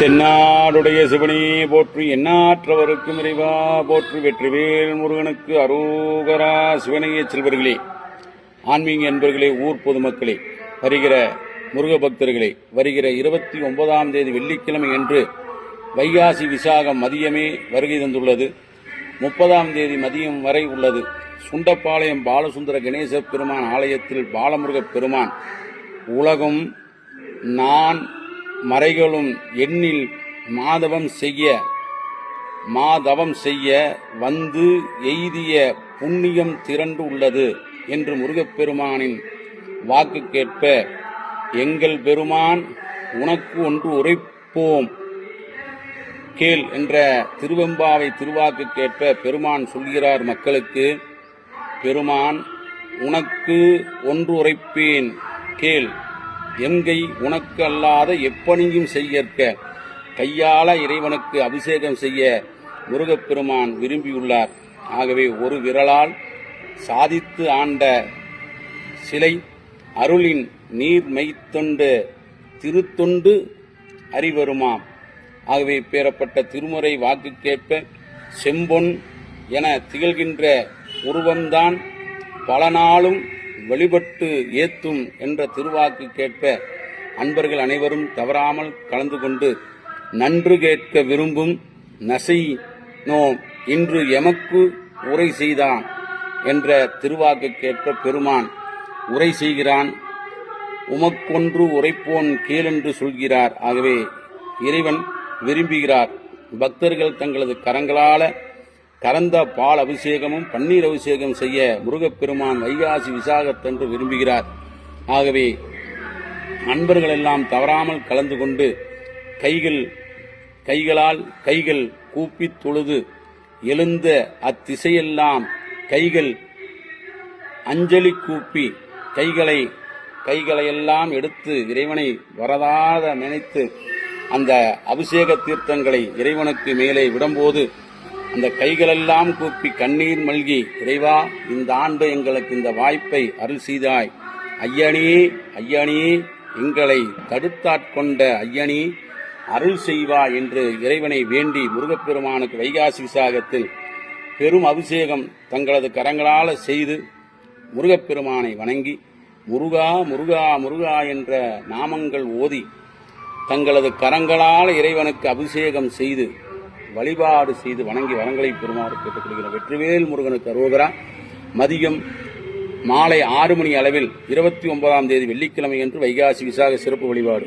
தென்னாடுடைய சிவனே போற்றி, எண்ணாற்றவருக்கும் இறைவா போற்றி, வெற்றிவேல் முருகனுக்கு அரோகரா. சிவனைய செல்வர்களே, ஆன்மீக என்பர்களே, ஊர் பொதுமக்களே, வருகிற முருக பக்தர்களே, வருகிற 29ஆம் தேதி வெள்ளிக்கிழமை என்று வைகாசி விசாகம் மதியமே வருகை தந்துள்ளது. 30ஆம் தேதி மதியம் வரை உள்ளது. சுண்டப்பாளையம் பாலசுந்தர கணேச பெருமான் ஆலயத்தில் பாலமுருகப் பெருமான் உலகம் நான் மறைகளும் எண்ணில் மாதவம் செய்ய வந்து எய்திய புண்ணியம் திரண்டு உள்ளது என்று முருகப்பெருமானின் வாக்கு கேட்ப, எங்கள் பெருமான் உனக்கு ஒன்று உரைப்போம் கேள் என்ற திருவெம்பாவை திருவாக்கு கேட்ப பெருமான் சொல்கிறார் மக்களுக்கு, பெருமான் உனக்கு ஒன்று உரைப்பேன் கேள், எங்கை உனக்கு அல்லாத எப்பணியும் செய்யற்க. கையாள இறைவனுக்கு அபிஷேகம் செய்ய முருகப்பெருமான் விரும்பியுள்ளார். ஆகவே ஒரு விரலால் சாதித்து ஆண்ட சிலை அருளின் நீர் மெய்த்தொண்டு திருத்தொண்டு அறிவருமாம். ஆகவே பேரப்பட்ட திருமுறை வாக்கு கேட்ப செம்பொன் என திகழ்கின்ற உருவம்தான் பல நாளும் வழிபட்டு ஏத்தும் என்ற திருவாக்கு கேட்ப அன்பர்கள் அனைவரும் தவறாமல் கலந்து கொண்டு நன்று கேட்க விரும்பும் நசை நோம் இன்று எமக்கு உரை செய்தான் என்ற திருவாக்கு கேட்ப பெருமான் உரை செய்கிறான். உமக்கொன்று உரைப்போன் கேளென்று சொல்கிறார். ஆகவே இறைவன் விரும்புகிறார் பக்தர்கள் தங்களது கரங்களால கறந்த பால் அபிஷேகமும் பன்னீர் அபிஷேகம் செய்ய முருகப்பெருமான் வைகாசி விசாகத்தன்று விரும்புகிறார். ஆகவே அன்பர்கள் எல்லாம் தவறாமல் கலந்து கொண்டு கைகள் கூப்பி தொழுது எழுந்த அத்திசையெல்லாம் கைகள் அஞ்சலி கூப்பி கைகளையெல்லாம் எடுத்து இறைவனை வரதாத நினைத்து அந்த அபிஷேக தீர்த்தங்களை இறைவனுக்கு மேலே விடும்போது அந்த கைகளெல்லாம் கூப்பி கண்ணீர் மல்கி, இறைவா இந்த ஆண்டு எங்களுக்கு இந்த வாய்ப்பை அருள் செய்தாய், ஐயனே எங்களை தடுத்தாட்கொண்ட ஐயனே அருள் செய்வா என்று இறைவனை வேண்டி முருகப்பெருமானுக்கு வைகாசி விசாகத்தில் பெரும் அபிஷேகம் தங்களது கரங்களால் செய்து முருகப்பெருமானை வணங்கி முருகா முருகா முருகா என்ற நாமங்கள் ஓதி தங்களது கரங்களால் இறைவனுக்கு அபிஷேகம் செய்து வழிபாடு செய்து வணங்கி வரங்களை பெறுமாறு கேட்டுக்கொள்கிற வெற்றிவேல் முருகனுக்கு அரோகரா. மதியம் மாலை 6 மணி அளவில் 29ஆம் தேதி வெள்ளிக்கிழமை என்று வைகாசி விசாக சிறப்பு வழிபாடு.